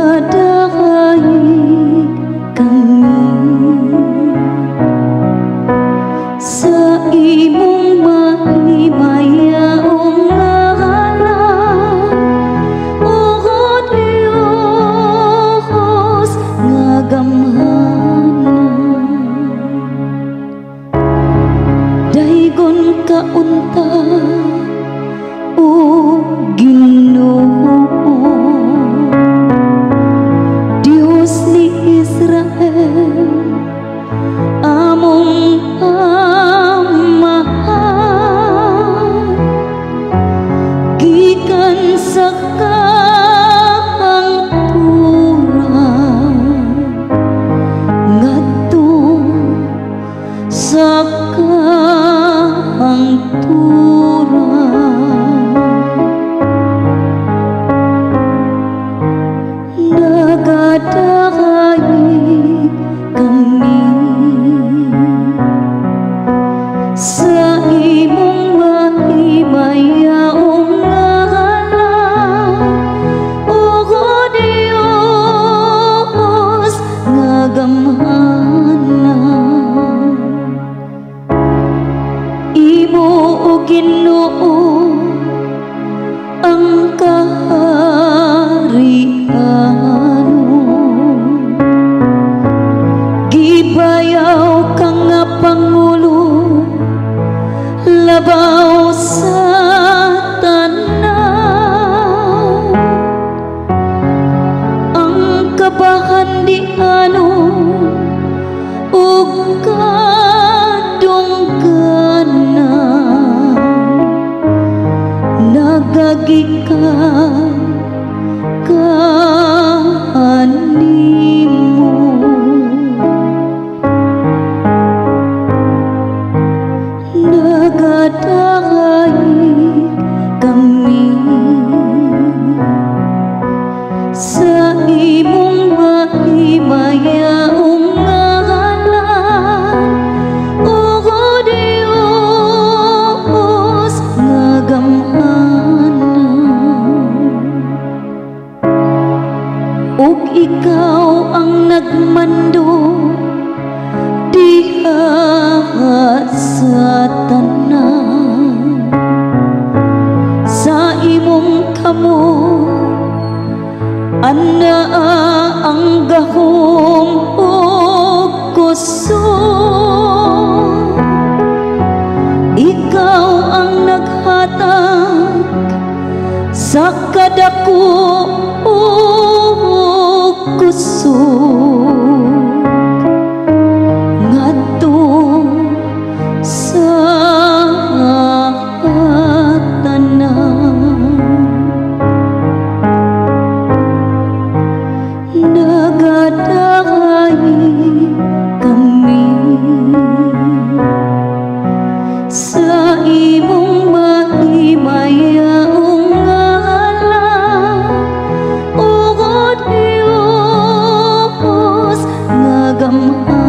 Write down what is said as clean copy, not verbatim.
Nagadahay kami sa imong mahimayaong ngalan, O Diyos nga gamhanan. Daygon kaunta, O Ginoo, Diyos ni Israel, among amahan, gikan sa kahangturan ngadto sa kahangturan. Nagadahay kami sa imong mahimayaong ngalan, O Diyos nga gamhanan. Imo, O Ginoo, ang kaharian, gibayaw ka nga Pangulo, labaw sa tanan. Ang kabahandianon ug kadungganan nagagikan kanimo. Nagadahay kami sa imong mahimayaong ngalan, O Diyos nga gamhanan. Ug ikaw ang nagmando diha sa tanan, sa imong kamot anaa ang gahom ug kusog. Ikaw ang naghatag sa kadako ug kusog ngadto sa tanan. Nagadahay kami sa imong mahimayaong ngalan, O Diyos nga gamhanan.